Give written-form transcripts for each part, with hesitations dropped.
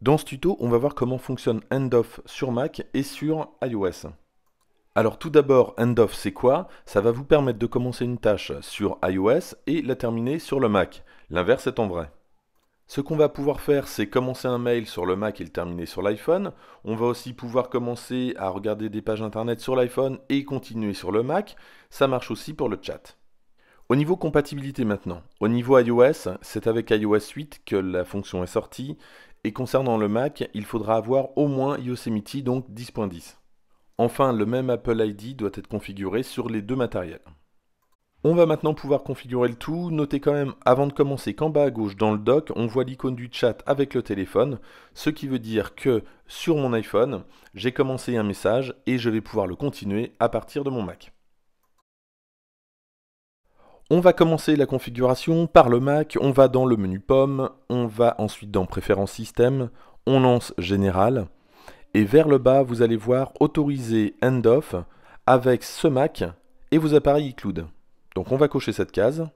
Dans ce tuto, on va voir comment fonctionne Endoff sur Mac et sur iOS. Alors tout d'abord, Endoff c'est quoi? Ça va vous permettre de commencer une tâche sur iOS et la terminer sur le Mac. L'inverse étant vrai. Ce qu'on va pouvoir faire, c'est commencer un mail sur le Mac et le terminer sur l'iPhone. On va aussi pouvoir commencer à regarder des pages internet sur l'iPhone et continuer sur le Mac. Ça marche aussi pour le chat. Au niveau compatibilité maintenant, au niveau iOS, c'est avec iOS 8 que la fonction est sortie, et concernant le Mac, il faudra avoir au moins Yosemite, donc 10.10. Enfin, le même Apple ID doit être configuré sur les deux matériels. On va maintenant pouvoir configurer le tout. Notez quand même, avant de commencer, qu'en bas à gauche dans le dock, on voit l'icône du chat avec le téléphone, ce qui veut dire que sur mon iPhone, j'ai commencé un message et je vais pouvoir le continuer à partir de mon Mac. On va commencer la configuration par le Mac, on va dans le menu Pomme, on va ensuite dans Préférences système, on lance Général, et vers le bas, vous allez voir Autoriser Endoff avec ce Mac et vos appareils iCloud. Donc on va cocher cette case.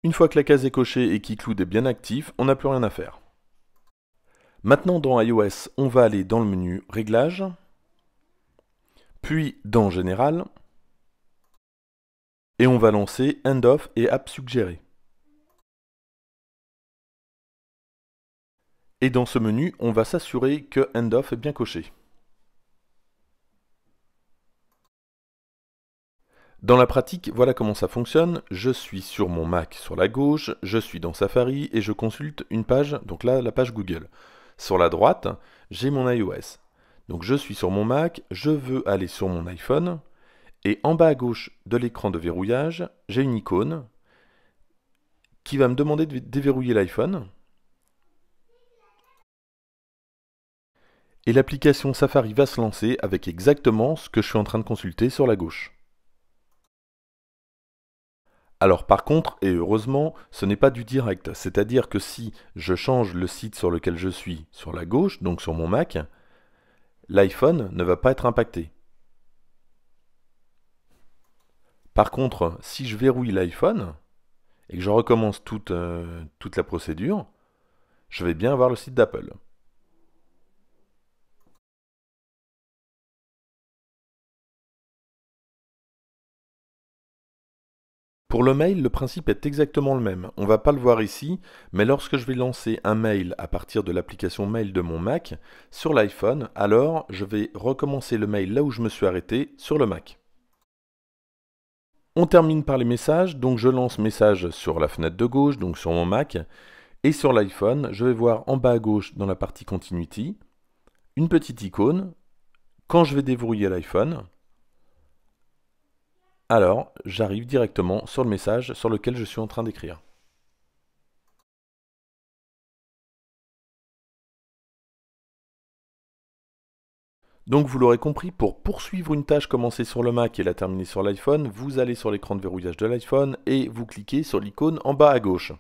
Une fois que la case est cochée et qu'iCloud est bien actif, on n'a plus rien à faire. Maintenant dans iOS, on va aller dans le menu Réglages, puis dans Général, et on va lancer Endoff et Apps suggérées. Et dans ce menu, on va s'assurer que Endoff est bien coché. Dans la pratique, voilà comment ça fonctionne. Je suis sur mon Mac sur la gauche, je suis dans Safari et je consulte une page, donc là la page Google. Sur la droite, j'ai mon iOS. Donc je suis sur mon Mac, je veux aller sur mon iPhone, et en bas à gauche de l'écran de verrouillage, j'ai une icône qui va me demander de déverrouiller l'iPhone. Et l'application Safari va se lancer avec exactement ce que je suis en train de consulter sur la gauche. Alors par contre, et heureusement, ce n'est pas du direct, c'est-à-dire que si je change le site sur lequel je suis sur la gauche, donc sur mon Mac, l'iPhone ne va pas être impacté. Par contre, si je verrouille l'iPhone et que je recommence toute la procédure, je vais bien avoir le site d'Apple. Pour le mail, le principe est exactement le même. On ne va pas le voir ici, mais lorsque je vais lancer un mail à partir de l'application mail de mon Mac sur l'iPhone, alors je vais recommencer le mail là où je me suis arrêté sur le Mac. On termine par les messages, donc je lance message sur la fenêtre de gauche, donc sur mon Mac, et sur l'iPhone, je vais voir en bas à gauche dans la partie Continuity, une petite icône. Quand je vais déverrouiller l'iPhone, alors j'arrive directement sur le message sur lequel je suis en train d'écrire. Donc vous l'aurez compris, pour poursuivre une tâche commencée sur le Mac et la terminer sur l'iPhone, vous allez sur l'écran de verrouillage de l'iPhone et vous cliquez sur l'icône en bas à gauche.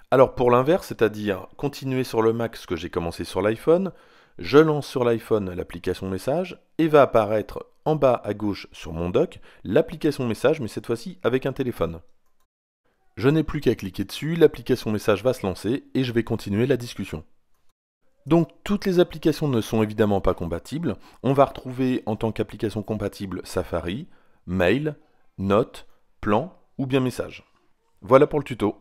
Alors pour l'inverse, c'est-à-dire continuer sur le Mac ce que j'ai commencé sur l'iPhone, je lance sur l'iPhone l'application message et va apparaître en bas à gauche sur mon dock l'application message, mais cette fois-ci avec un téléphone. Je n'ai plus qu'à cliquer dessus, l'application message va se lancer et je vais continuer la discussion. Donc toutes les applications ne sont évidemment pas compatibles. On va retrouver en tant qu'application compatible Safari, Mail, Notes, Plan ou bien Message. Voilà pour le tuto.